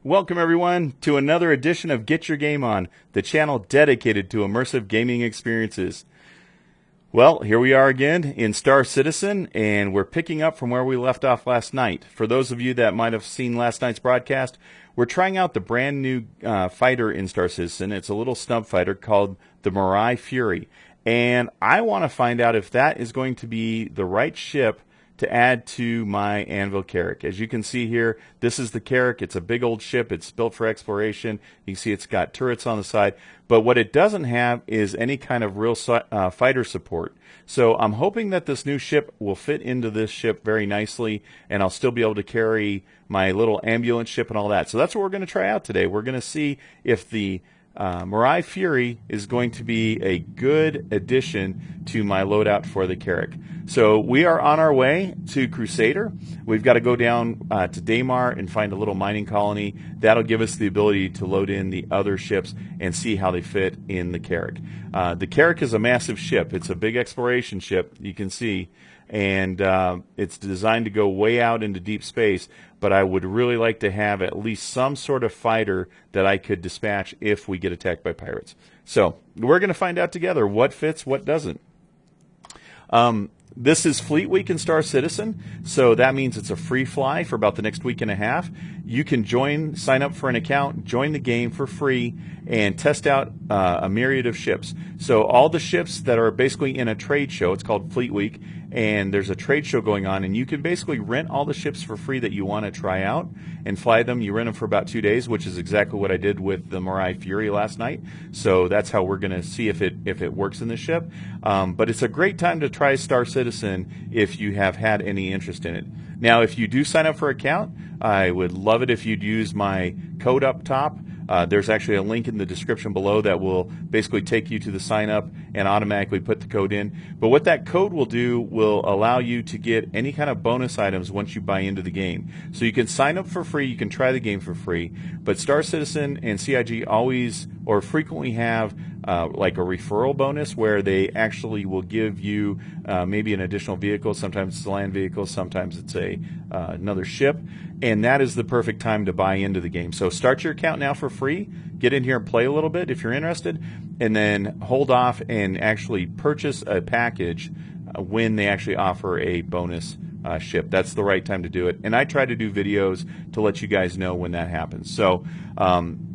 Welcome everyone to another edition of Get Your Game On, the channel dedicated to immersive gaming experiences. Well, here we are again in Star Citizen, and we're picking up from where we left off last night. For those of you that might have seen last night's broadcast, we're trying out the brand new fighter in Star Citizen. It's a little snub fighter called the Mirai Fury, and I want to find out if that is going to be the right ship to add to my Anvil Carrack. As you can see here, this is the Carrack. It's a big old ship. It's built for exploration. You can see it's got turrets on the side. But what it doesn't have is any kind of real fighter support. So I'm hoping that this new ship will fit into this ship very nicely, and I'll still be able to carry my little ambulance ship and all that. So that's what we're going to try out today. We're going to see if the Mirai Fury is going to be a good addition to my loadout for the Carrack. So we are on our way to Crusader. We've got to go down to Daymar and find a little mining colony. That'll give us the ability to load in the other ships and see how they fit in the Carrack. The Carrack is a massive ship. It's a big exploration ship, you can see, and it's designed to go way out into deep space, but I would really like to have at least some sort of fighter that I could dispatch if we get attacked by pirates. So we're going to find out together what fits, what doesn't. This is Fleet Week in Star Citizen, so that means it's a free fly for about the next week and a half. You can sign up for an account, join the game for free, and test out a myriad of ships. So all the ships that are basically in a trade show, it's called Fleet Week, and there's a trade show going on, and you can basically rent all the ships for free that you want to try out and fly them. You rent them for about 2 days, which is exactly what I did with the Mirai Fury last night. So that's how we're going to see if it works in the ship. But it's a great time to try Star Citizen if you have had any interest in it. Now, if you do sign up for an account, I would love it if you'd use my code up top. There's actually a link in the description below that will basically take you to the sign up and automatically put the code in. But what that code will do will allow you to get any kind of bonus items once you buy into the game. So you can sign up for free, you can try the game for free, but Star Citizen and CIG always or frequently have like a referral bonus where they actually will give you maybe an additional vehicle. Sometimes it's a land vehicle, sometimes it's another ship, and that is the perfect time to buy into the game. So start your account now for free, get in here and play a little bit if you're interested, and then hold off and actually purchase a package when they actually offer a bonus ship. That's the right time to do it, and I try to do videos to let you guys know when that happens. So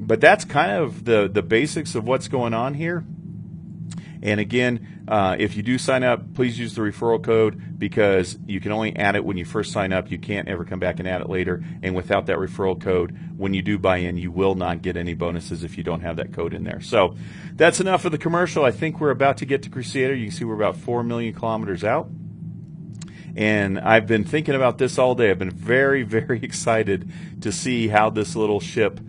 but that's kind of the basics of what's going on here. And again, if you do sign up, please use the referral code, because you can only add it when you first sign up. You can't ever come back and add it later. And without that referral code, when you do buy in, you will not get any bonuses if you don't have that code in there. So that's enough of the commercial. I think we're about to get to Crusader. You can see we're about 4 million kilometers out. And I've been thinking about this all day. I've been very, very excited to see how this little ship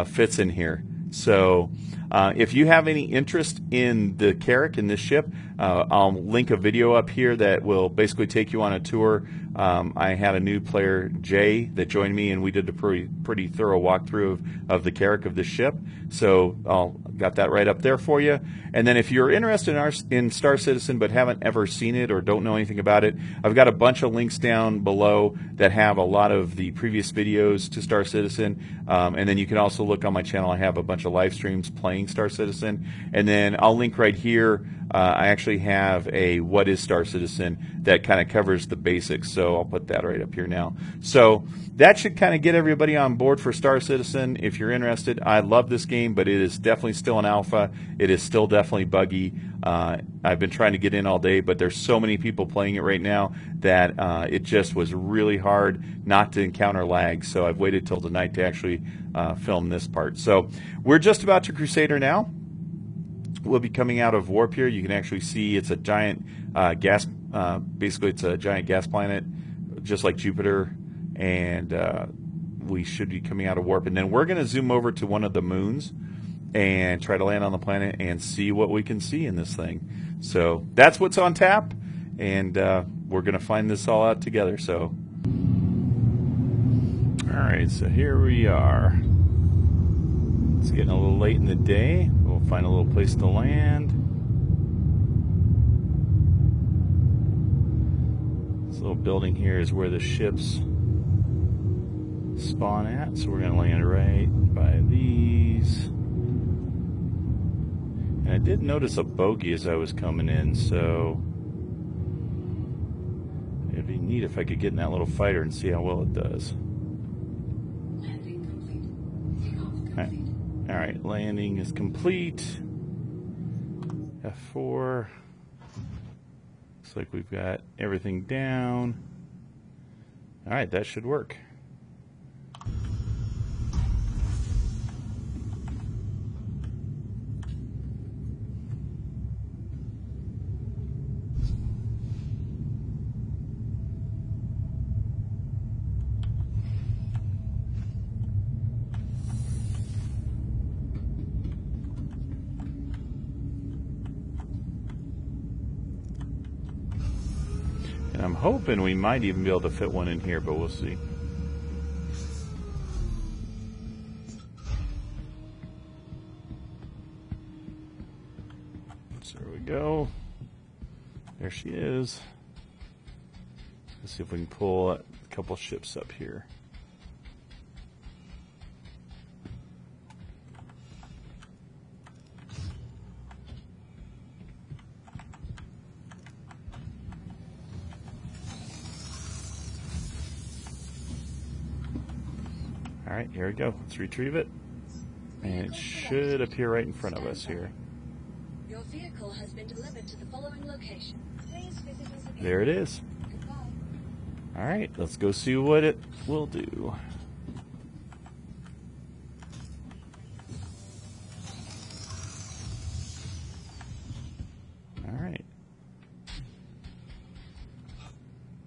fits in here. So if you have any interest in the Carrack, in this ship, I'll link a video up here that will basically take you on a tour. I had a new player, Jay, that joined me, and we did a pretty thorough walkthrough of the Carrack of the ship. So I'll got that right up there for you. And then if you're interested in Star Citizen but haven't ever seen it or don't know anything about it, I've got a bunch of links down below that have a lot of the previous videos to Star Citizen. And then you can also look on my channel. I have a bunch of live streams playing Star Citizen. And then I'll link right here. I actually have a What is Star Citizen that kind of covers the basics, so I'll put that right up here now. So that should kind of get everybody on board for Star Citizen if you're interested. I love this game, but it is definitely still an alpha. It is still definitely buggy. I've been trying to get in all day, but there's so many people playing it right now that it just was really hard not to encounter lag, so I've waited till tonight to actually film this part. So we're just about to Crusader now. We'll be coming out of warp here. You can actually see it's a giant gas, basically it's a giant gas planet, just like Jupiter, and we should be coming out of warp. And then we're going to zoom over to one of the moons and try to land on the planet and see what we can see in this thing. So that's what's on tap, and we're going to find this all out together. So, all right, so here we are. It's getting a little late in the day. We'll find a little place to land. This little building here is where the ships spawn at, so we're going to land right by these. And I did notice a bogey as I was coming in, so it'd be neat if I could get in that little fighter and see how well it does. Landing complete. Takeoff complete. Alright, landing is complete. F4. Looks like we've got everything down. Alright, that should work. And I'm hoping we might even be able to fit one in here, but we'll see. So there we go. There she is. Let's see if we can pull a couple ships up here. Alright, here we go. Let's retrieve it. And it should appear right in front of us here. Your vehicle has been delivered to the following location. Please visit us again. There it is. Goodbye. Alright, let's go see what it will do. Alright.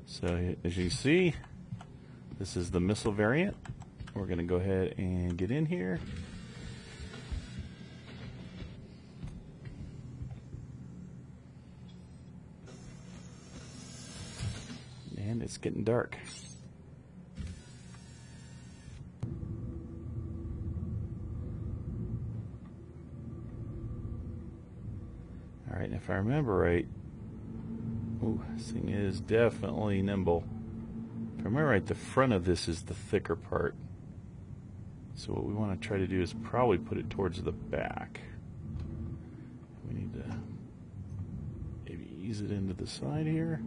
So, as you see, this is the missile variant. We're going to go ahead and get in here. And it's getting dark. Alright, and if I remember right, ooh, this thing is definitely nimble. If I remember right, the front of this is the thicker part. So what we want to try to do is probably put it towards the back. We need to maybe ease it into the side here.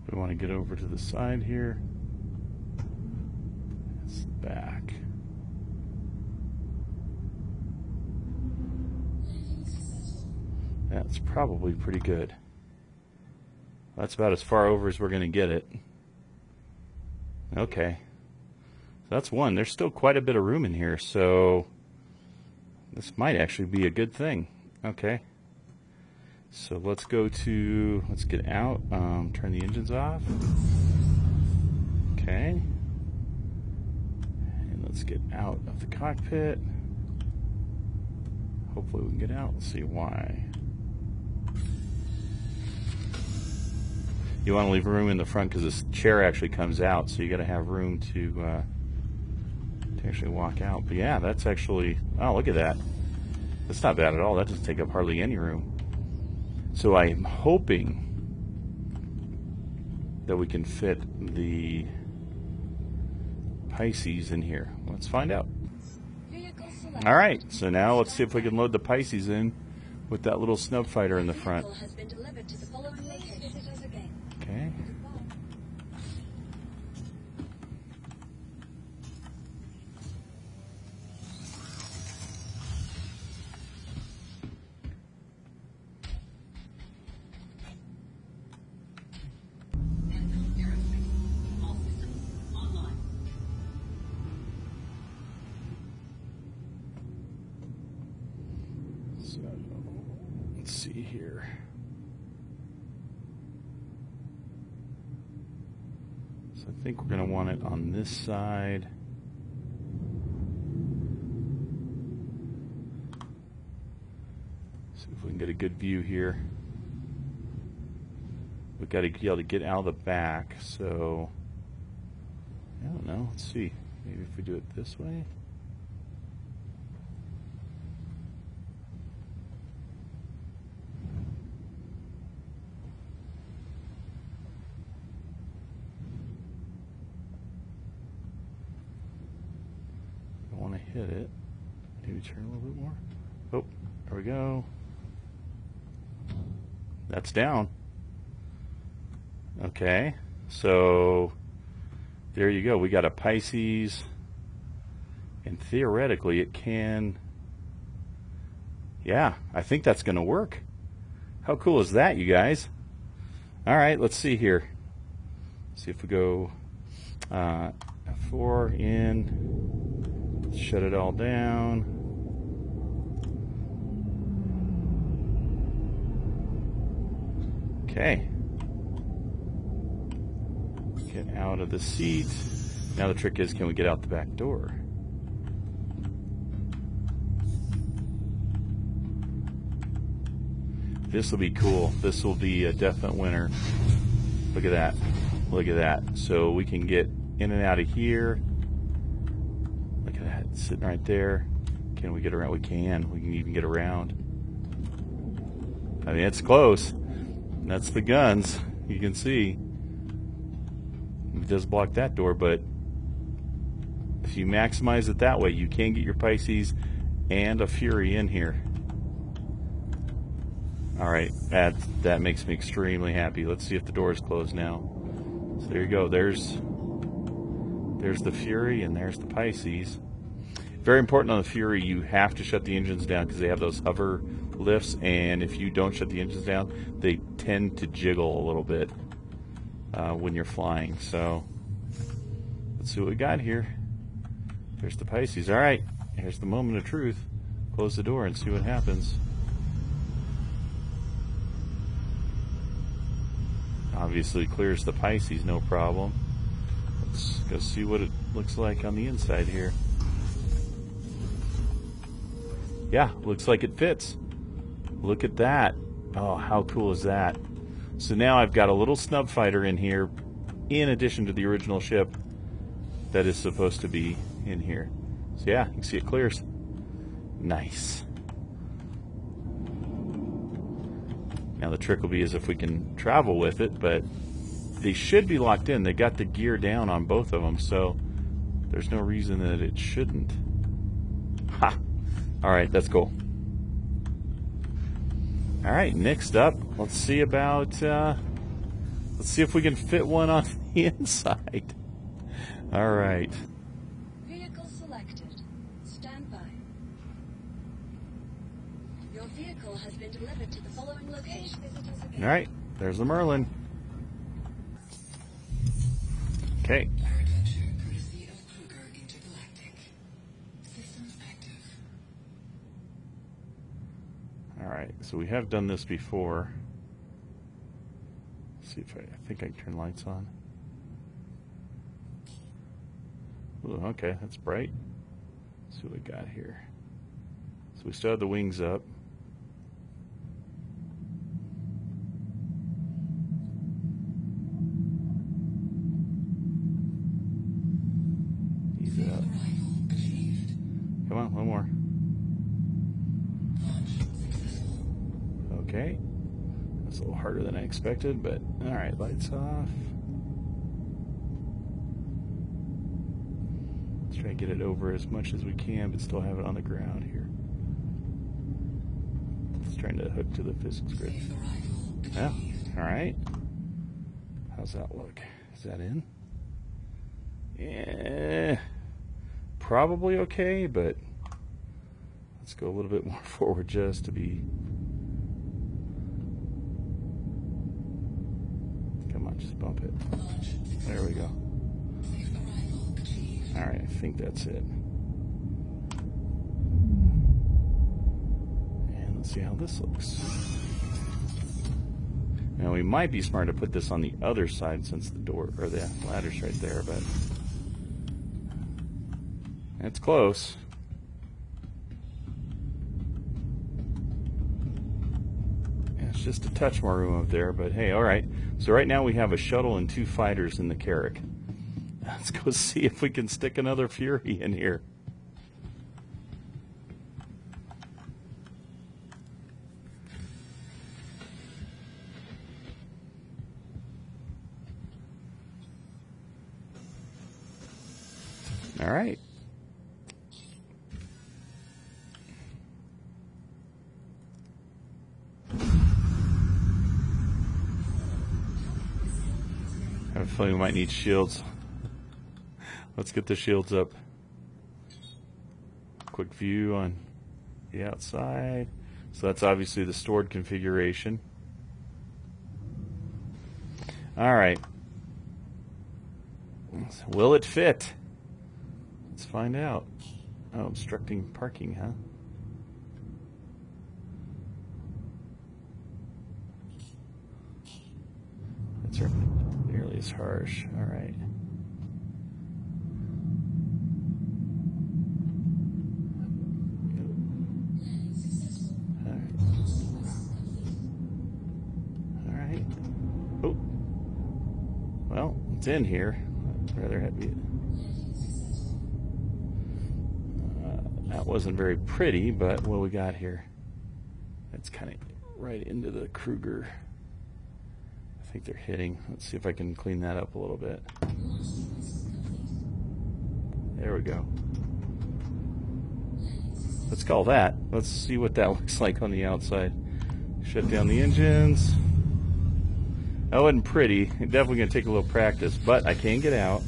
We want to get over to the side here. That's the back. That's probably pretty good. That's about as far over as we're going to get it. Okay. So that's one. There's still quite a bit of room in here, so this might actually be a good thing. Okay. So let's get out, turn the engines off. Okay. And let's get out of the cockpit. Hopefully we can get out. Let's see why. You want to leave room in the front because this chair actually comes out, so you got to have room to actually walk out. But yeah, that's actually, oh, look at that. That's not bad at all. That doesn't take up hardly any room. So I'm hoping that we can fit the Pisces in here. Let's find out. All right, so now let's see if we can load the Pisces in with that little snub fighter in the front. Okay. So let's see here. So I think we're going to want it on this side. See if we can get a good view here. We've got to be able to get out of the back, so I don't know. Let's see. Maybe if we do it this way. hit it. Maybe turn a little bit more. Oh, there we go. That's down. Okay, so there you go. We got a Pisces, and theoretically it can, yeah, I think that's going to work. How cool is that, you guys? All right, let's see here. See if we go F4 in, shut it all down. Okay. Get out of the seat. Now the trick is, can we get out the back door? This will be cool. This will be a definite winner. Look at that. Look at that. So we can get in and out of here. Look at that. It's sitting right there. Can we get around? We can. We can even get around. I mean, it's close. That's the guns. You can see. It does block that door, but if you maximize it that way, you can get your Pisces and a Fury in here. All right, that makes me extremely happy. Let's see if the door is closed now. So there you go. There's the Fury and there's the Pisces. Very important on the Fury, you have to shut the engines down because they have those hover lifts, and if you don't shut the engines down, they tend to jiggle a little bit when you're flying. So let's see what we got here. There's the Pisces. All right, here's the moment of truth. Close the door and see what happens. Obviously clears the Pisces, no problem. Let's go see what it looks like on the inside here. Yeah, looks like it fits. Look at that. Oh, how cool is that? So now I've got a little snub fighter in here, in addition to the original ship that is supposed to be in here. So yeah, you can see it clears. Nice. Now the trick will be is if we can travel with it, but they should be locked in. They got the gear down on both of them, so there's no reason that it shouldn't. Ha! All right, that's cool. All right, next up, let's see about, let's see if we can fit one on the inside. All right. Vehicle selected. Stand by. Your vehicle has been delivered to the following location. All right, there's the Merlin. Okay. All right, so we have done this before. Let's see if I think I can turn lights on. Ooh, okay, that's bright. Let's see what we got here. So we still have the wings up. Ease it up. Come on, one more. Okay. That's a little harder than I expected, but all right, lights off. Let's try to get it over as much as we can, but still have it on the ground here. Just trying to hook to the physics grid. Yeah, all right. How's that look? Is that in? Yeah, probably okay, but let's go a little bit more forward just to be. Come on, just bump it. There we go. All right, I think that's it. And let's see how this looks. Now we might be smart to put this on the other side since the door or the ladder's right there, but it's close. It's just a touch more room up there, but hey, all right. So right now we have a shuttle and 2 fighters in the Carrack. Let's go see if we can stick another Fury in here. All right. feeling we might need shields. Let's get the shields up. Quick view on the outside. So that's obviously the stored configuration. All right. Will it fit? Let's find out. Oh, obstructing parking, huh? That's nearly as harsh. All right. All right. Oh. Well, it's in here. I'd rather have it. That wasn't very pretty, but what do we got here? That's kind of right into the Kruger. I think they're hitting. Let's see if I can clean that up a little bit. There we go. Let's call that. Let's see what that looks like on the outside. Shut down the engines. That wasn't pretty. Definitely going to take a little practice, but I can get out.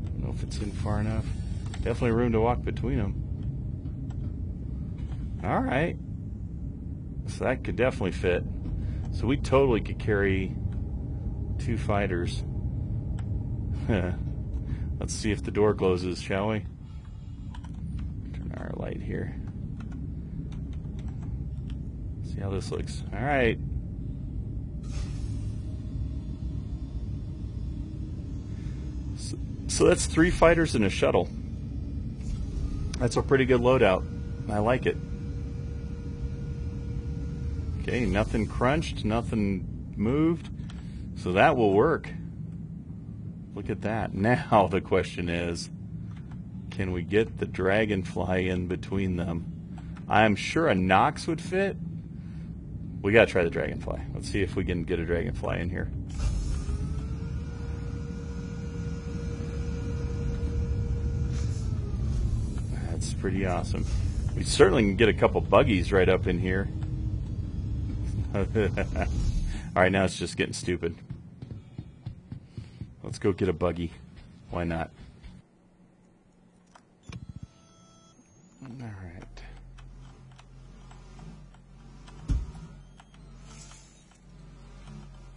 I don't know if it's in far enough. Definitely room to walk between them. All right. So that could definitely fit. So we totally could carry 2 fighters. Let's see if the door closes, shall we? Turn our light here. See how this looks. All right. So that's 3 fighters and a shuttle. That's a pretty good loadout. I like it. Okay, nothing crunched, nothing moved. So that will work. Look at that. Now the question is, can we get the Dragonfly in between them? I'm sure a Nox would fit. We gotta try the Dragonfly. Let's see if we can get a Dragonfly in here. That's pretty awesome. We certainly can get a couple buggies right up in here. Alright, now it's just getting stupid. Let's go get a buggy. Why not? Alright.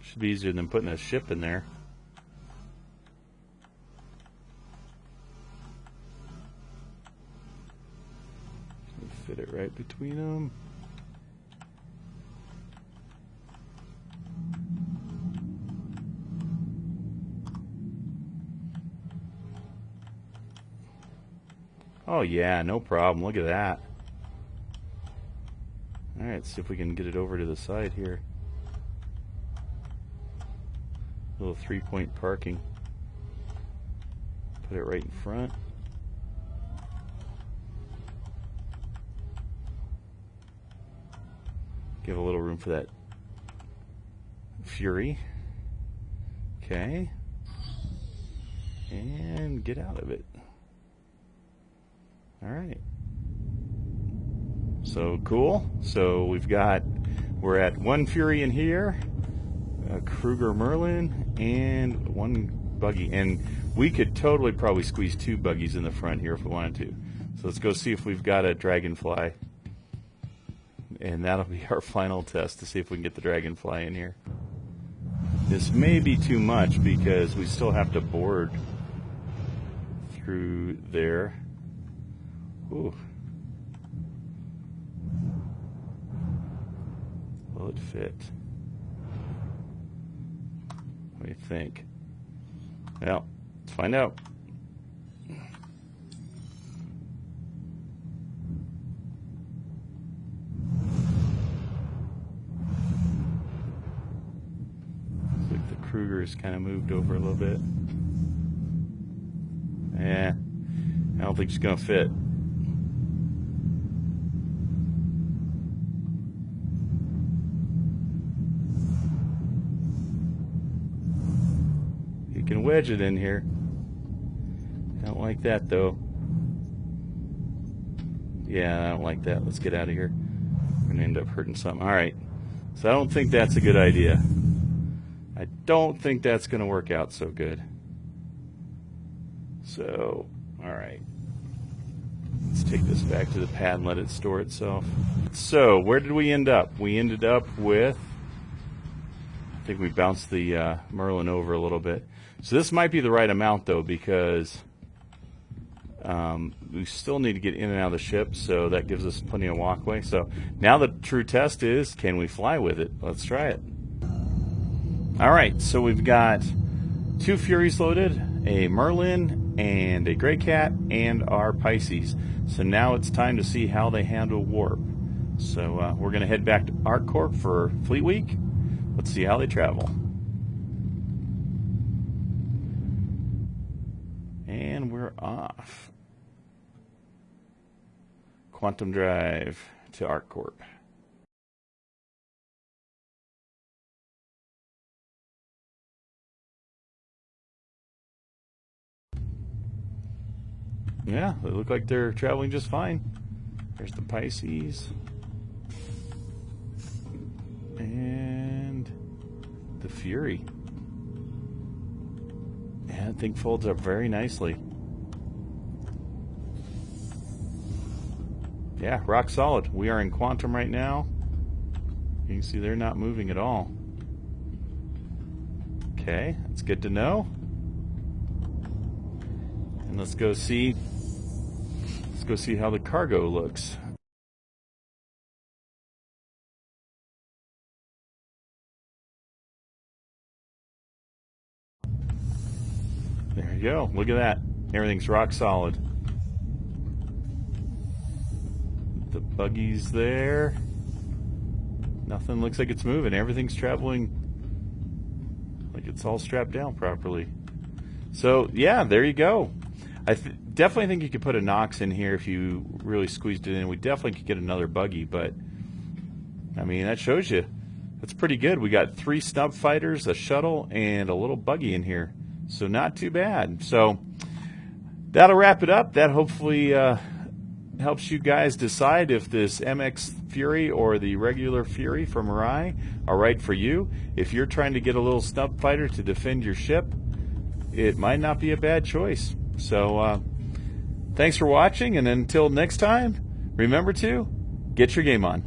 Should be easier than putting a ship in there. Fit it right between them. Oh yeah, no problem. Look at that. Alright, let's see if we can get it over to the side here. A little 3-point parking. Put it right in front. Give a little room for that Fury. Okay. And get out of it. Alright. So cool. So we're at 1 Fury in here, a Kruger Merlin, and 1 buggy. And we could totally probably squeeze 2 buggies in the front here if we wanted to. So let's go see if we've got a Dragonfly. And that'll be our final test to see if we can get the Dragonfly in here. This may be too much because we still have to board through there. Ooh. Will it fit? What do you think? Well, let's find out. Looks like the Kruger's kind of moved over a little bit. Yeah, I don't think it's going to fit. Can wedge it in here. Don't like that though. Yeah, I don't like that. Let's get out of here. We're going to end up hurting something. All right. So I don't think that's a good idea. I don't think that's going to work out so good. So, all right. Let's take this back to the pad and let it store itself. So, where did we end up? We ended up with, I think we bounced the Merlin over a little bit. So this might be the right amount, though, because we still need to get in and out of the ship, so that gives us plenty of walkway. So now the true test is, can we fly with it? Let's try it. All right, so we've got 2 Furies loaded, a Merlin and a Gray Cat, and our Pisces. So now it's time to see how they handle warp. So we're going to head back to ArcCorp for Fleet Week. Let's see how they travel. And we're off. Quantum drive to ArcCorp. Yeah, they look like they're traveling just fine. There's the Pisces. And the Fury. Yeah, that thing folds up very nicely. Yeah, rock solid. We are in quantum right now. You can see they're not moving at all. Okay, that's good to know. And let's go see how the cargo looks. There you go. Look at that. Everything's rock solid. The buggy's there. Nothing looks like it's moving. Everything's traveling like it's all strapped down properly. So, yeah, there you go. I definitely think you could put a Nox in here if you really squeezed it in. We definitely could get another buggy, but, I mean, that shows you. That's pretty good. We got 3 snub fighters, a shuttle, and a little buggy in here. So not too bad. So that'll wrap it up. That hopefully helps you guys decide if this MX Fury or the regular Fury from Mirai are right for you. If you're trying to get a little snub fighter to defend your ship, it might not be a bad choice. So thanks for watching, and until next time, remember to get your game on.